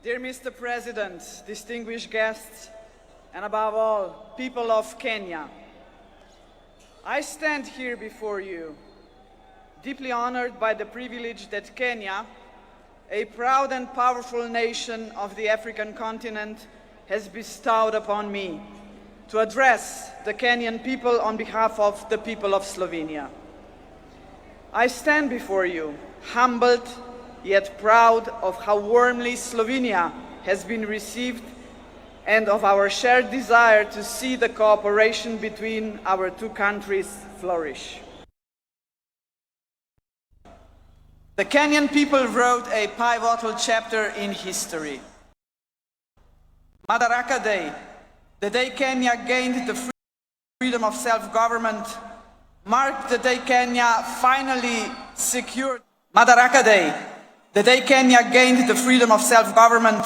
Dear Mr. President, distinguished guests, and above all, people of Kenya, I stand here before you, deeply honored by the privilege that Kenya, a proud and powerful nation of the African continent, has bestowed upon me to address the Kenyan people on behalf of the people of Slovenia. I stand before you, humbled yet proud of how warmly Slovenia has been received and of our shared desire to see the cooperation between our two countries flourish. The Kenyan people wrote a pivotal chapter in history. Madaraka Day, the day Kenya gained the freedom of self-government, marked the day Kenya finally secured. Madaraka Day, the day Kenya gained the freedom of self-government,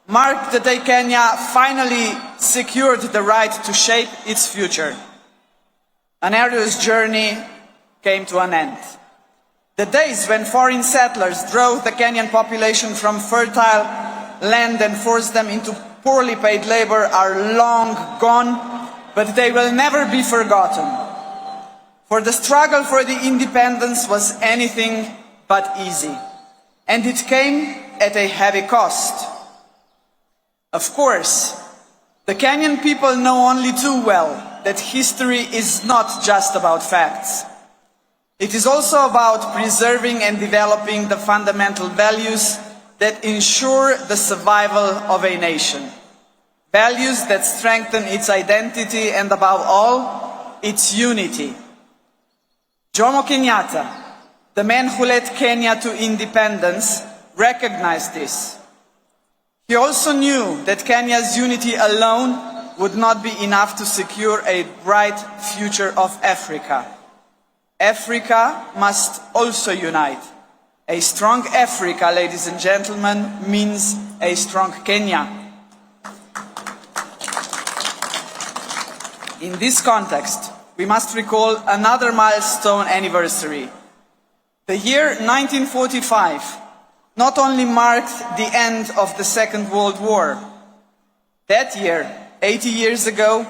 marked the day Kenya finally secured the right to shape its future. An arduous journey came to an end. The days when foreign settlers drove the Kenyan population from fertile land and forced them into poorly paid labor are long gone, but they will never be forgotten. For the struggle for the independence was anything but easy, and it came at a heavy cost. Of course, the Kenyan people know only too well that history is not just about facts. It is also about preserving and developing the fundamental values that ensure the survival of a nation. Values that strengthen its identity and, above all, its unity. Jomo Kenyatta, the man who led Kenya to independence, recognized this. He also knew that Kenya's unity alone would not be enough to secure a bright future of Africa. Africa must also unite. A strong Africa, ladies and gentlemen, means a strong Kenya. In this context, we must recall another milestone anniversary. The year 1945 not only marked the end of the Second World War. That year, 80 years ago,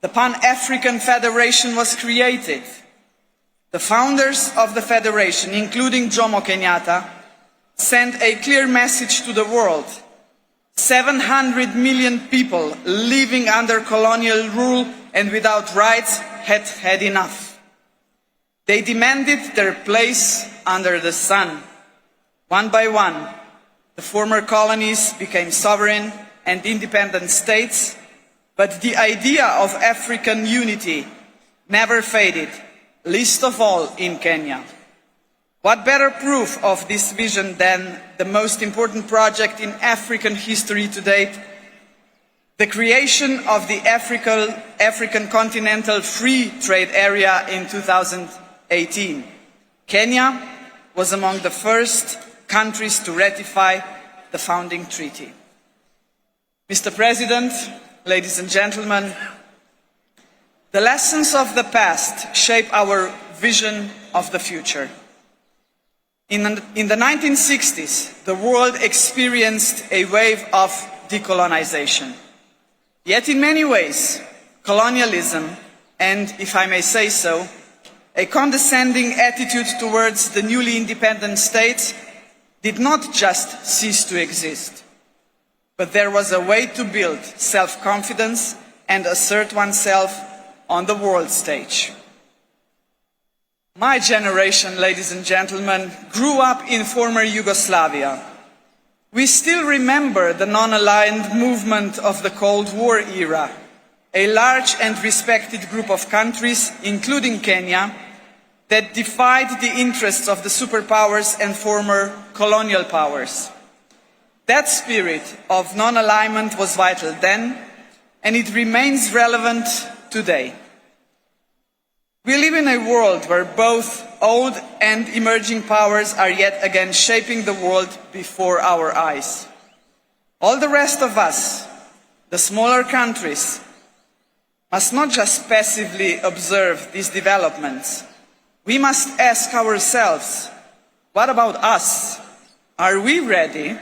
the Pan-African Federation was created. The founders of the Federation, including Jomo Kenyatta, sent a clear message to the world. 700 million people living under colonial rule and without rights had had enough. They demanded their place under the sun. One by one, the former colonies became sovereign and independent states, but the idea of African unity never faded, least of all in Kenya. What better proof of this vision than the most important project in African history to date, the creation of the African Continental Free Trade Area in 2018. Kenya was among the first countries to ratify the founding treaty. Mr. President, ladies and gentlemen, the lessons of the past shape our vision of the future. In the 1960s, the world experienced a wave of decolonization. Yet in many ways, colonialism, and if I may say so, a condescending attitude towards the newly independent states did not just cease to exist, but there was a way to build self-confidence and assert oneself on the world stage. My generation, ladies and gentlemen, grew up in former Yugoslavia. We still remember the non-aligned movement of the Cold War era, a large and respected group of countries, including Kenya, that defied the interests of the superpowers and former colonial powers. That spirit of non-alignment was vital then, and it remains relevant today. We live in a world where both old and emerging powers are yet again shaping the world before our eyes. All the rest of us, the smaller countries, must not just passively observe these developments. We must ask ourselves, what about us? Are we ready?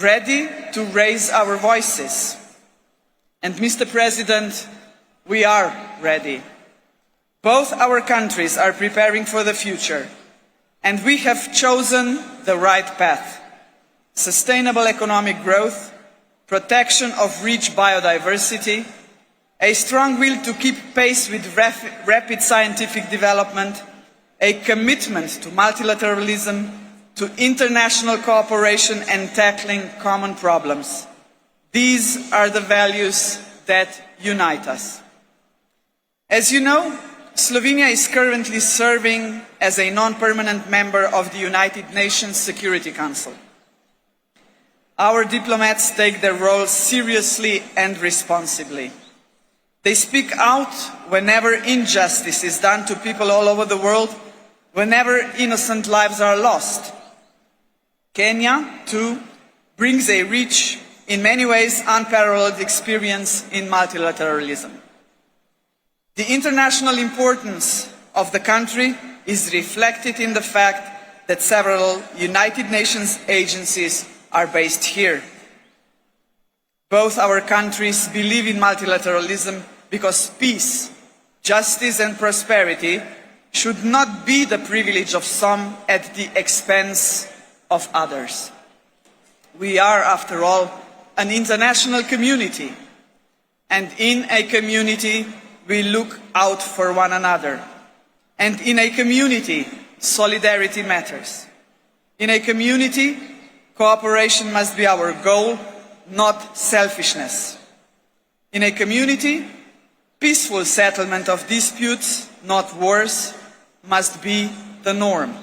ready to raise our voices. And Mr. President, we are ready. Both our countries are preparing for the future, and we have chosen the right path. Sustainable economic growth, protection of rich biodiversity, a strong will to keep pace with rapid scientific development, a commitment to multilateralism, to international cooperation and tackling common problems. These are the values that unite us. As you know, Slovenia is currently serving as a non-permanent member of the United Nations Security Council. Our diplomats take their role seriously and responsibly. They speak out whenever injustice is done to people all over the world, whenever innocent lives are lost. Kenya, too, brings a rich, in many ways unparalleled experience in multilateralism. The international importance of the country is reflected in the fact that several United Nations agencies are based here. Both our countries believe in multilateralism because peace, justice and prosperity should not be the privilege of some at the expense of others. We are, after all, an international community, and in a community we look out for one another. And in a community, solidarity matters. In a community, cooperation must be our goal, not selfishness. In a community, peaceful settlement of disputes, not wars, must be the norm.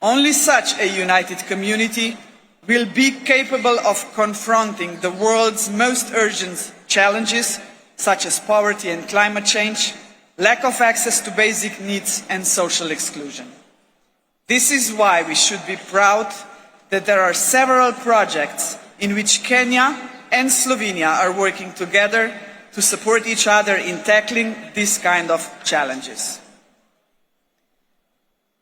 Only such a united community will be capable of confronting the world's most urgent challenges, such as poverty and climate change, lack of access to basic needs and social exclusion. This is why we should be proud that there are several projects in which Kenya and Slovenia are working together to support each other in tackling this kind of challenges.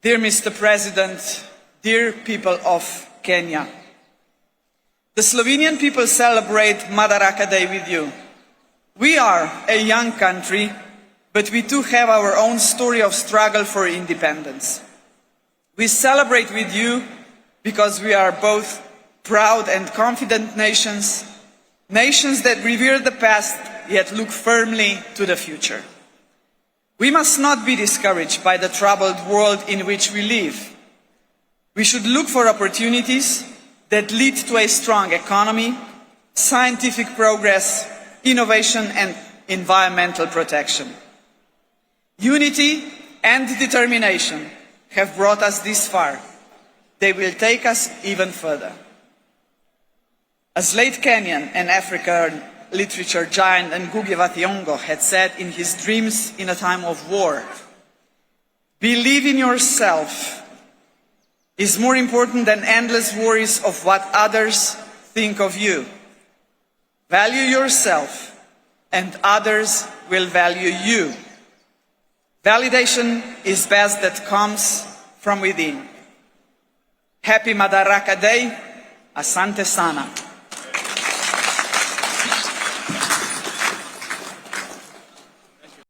Dear Mr. President, dear people of Kenya, the Slovenian people celebrate Madaraka Day with you. We are a young country, but we too have our own story of struggle for independence. We celebrate with you because we are both proud and confident nations, nations that revere the past yet look firmly to the future. We must not be discouraged by the troubled world in which we live. We should look for opportunities that lead to a strong economy, scientific progress, innovation and environmental protection. Unity and determination have brought us this far. They will take us even further. As late Kenyan and African literature giant Ngugi wa Thiong'o had said in his Dreams in a Time of War, believe in yourself is more important than endless worries of what others think of you. Value yourself and others will value you. Validation is best that comes from within. Happy Madaraka Day. Asante sana.